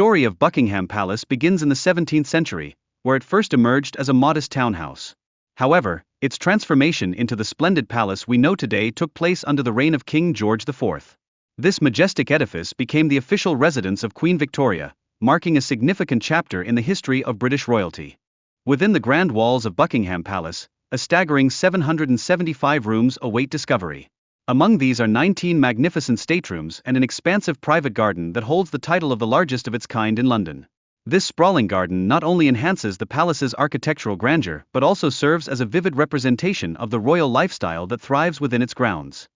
story of Buckingham Palace begins in the 17th century, where it first emerged as a modest townhouse. However, its transformation into the splendid palace we know today took place under the reign of King George IV. This majestic edifice became the official residence of Queen Victoria, marking a significant chapter in the history of British royalty. Within the grand walls of Buckingham Palace, a staggering 775 rooms await discovery. Among these are 19 magnificent staterooms and an expansive private garden that holds the title of the largest of its kind in London. This sprawling garden not only enhances the palace's architectural grandeur but also serves as a vivid representation of the royal lifestyle that thrives within its grounds.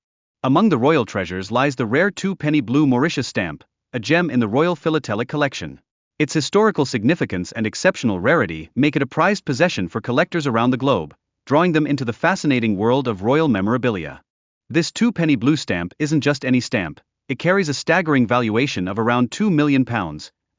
Among the royal treasures lies the rare two-penny blue Mauritius stamp, a gem in the Royal Philatelic collection. Its historical significance and exceptional rarity make it a prized possession for collectors around the globe, drawing them into the fascinating world of royal memorabilia. This two-penny blue stamp isn't just any stamp, it carries a staggering valuation of around £2 million,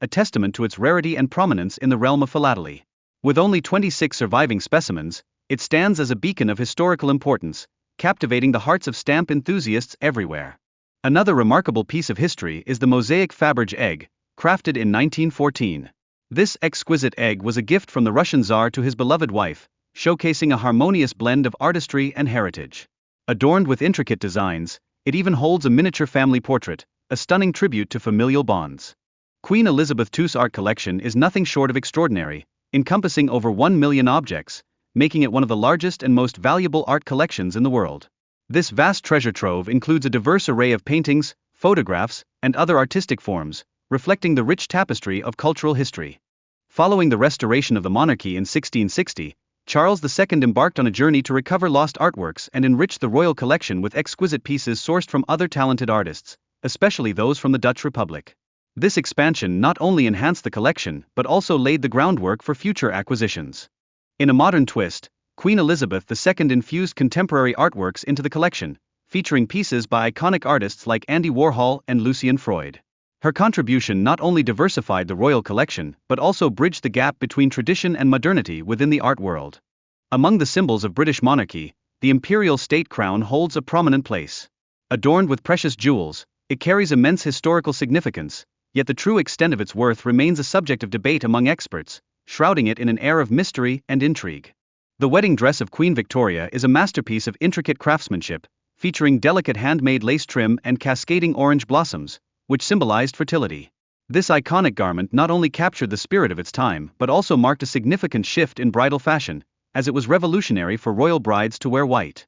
a testament to its rarity and prominence in the realm of philately. With only 26 surviving specimens, it stands as a beacon of historical importance, captivating the hearts of stamp enthusiasts everywhere. Another remarkable piece of history is the mosaic Faberge egg, crafted in 1914. This exquisite egg was a gift from the Russian Tsar to his beloved wife, showcasing a harmonious blend of artistry and heritage. Adorned with intricate designs, it even holds a miniature family portrait, a stunning tribute to familial bonds. Queen Elizabeth II's art collection is nothing short of extraordinary, encompassing over 1 million objects, making it one of the largest and most valuable art collections in the world. This vast treasure trove includes a diverse array of paintings, photographs, and other artistic forms, reflecting the rich tapestry of cultural history. Following the restoration of the monarchy in 1660, Charles II embarked on a journey to recover lost artworks and enrich the royal collection with exquisite pieces sourced from other talented artists, especially those from the Dutch Republic. This expansion not only enhanced the collection but also laid the groundwork for future acquisitions. In a modern twist, Queen Elizabeth II infused contemporary artworks into the collection, featuring pieces by iconic artists like Andy Warhol and Lucian Freud. Her contribution not only diversified the royal collection but also bridged the gap between tradition and modernity within the art world. Among the symbols of British monarchy, the imperial state crown holds a prominent place. Adorned with precious jewels, it carries immense historical significance, yet the true extent of its worth remains a subject of debate among experts, shrouding it in an air of mystery and intrigue. The wedding dress of Queen Victoria is a masterpiece of intricate craftsmanship, featuring delicate handmade lace trim and cascading orange blossoms, which symbolized fertility. This iconic garment not only captured the spirit of its time but also marked a significant shift in bridal fashion, as it was revolutionary for royal brides to wear white.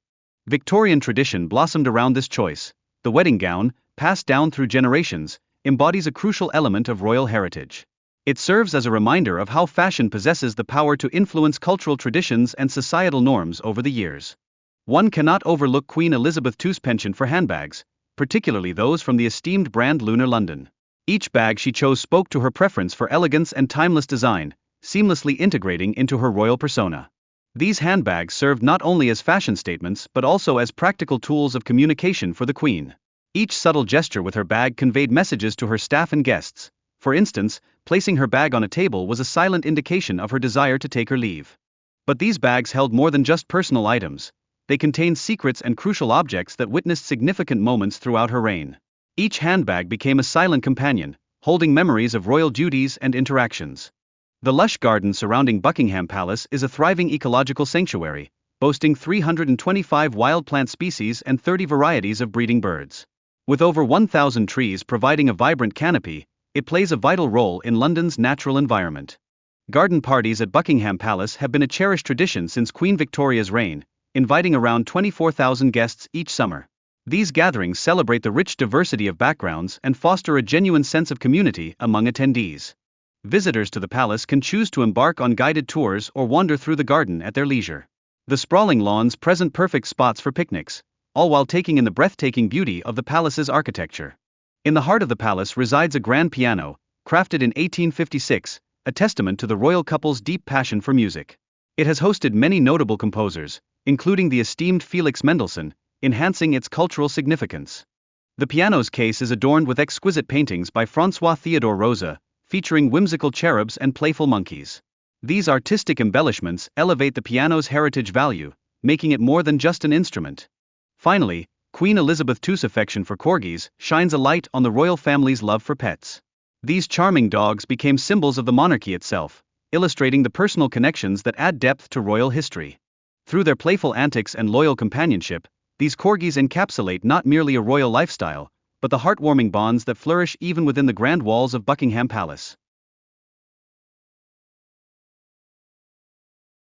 Victorian tradition blossomed around this choice. The wedding gown, passed down through generations, embodies a crucial element of royal heritage. It serves as a reminder of how fashion possesses the power to influence cultural traditions and societal norms over the years. One cannot overlook Queen Elizabeth II's penchant for handbags, particularly those from the esteemed brand Lunar London. Each bag she chose spoke to her preference for elegance and timeless design, seamlessly integrating into her royal persona. These handbags served not only as fashion statements but also as practical tools of communication for the Queen. Each subtle gesture with her bag conveyed messages to her staff and guests. For instance, placing her bag on a table was a silent indication of her desire to take her leave. But these bags held more than just personal items. They contained secrets and crucial objects that witnessed significant moments throughout her reign. Each handbag became a silent companion, holding memories of royal duties and interactions. The lush garden surrounding Buckingham Palace is a thriving ecological sanctuary, boasting 325 wild plant species and 30 varieties of breeding birds. With over 1,000 trees providing a vibrant canopy, it plays a vital role in London's natural environment. Garden parties at Buckingham Palace have been a cherished tradition since Queen Victoria's reign, inviting around 24,000 guests each summer. These gatherings celebrate the rich diversity of backgrounds and foster a genuine sense of community among attendees. Visitors to the palace can choose to embark on guided tours or wander through the garden at their leisure. The sprawling lawns present perfect spots for picnics, all while taking in the breathtaking beauty of the palace's architecture. In the heart of the palace resides a grand piano, crafted in 1856, a testament to the royal couple's deep passion for music. It has hosted many notable composers, including the esteemed Felix Mendelssohn, enhancing its cultural significance. The piano's case is adorned with exquisite paintings by François Theodore Rosa, featuring whimsical cherubs and playful monkeys. These artistic embellishments elevate the piano's heritage value, making it more than just an instrument. Finally, Queen Elizabeth II's affection for corgis shines a light on the royal family's love for pets. These charming dogs became symbols of the monarchy itself, illustrating the personal connections that add depth to royal history. Through their playful antics and loyal companionship, these corgis encapsulate not merely a royal lifestyle, but the heartwarming bonds that flourish even within the grand walls of Buckingham Palace.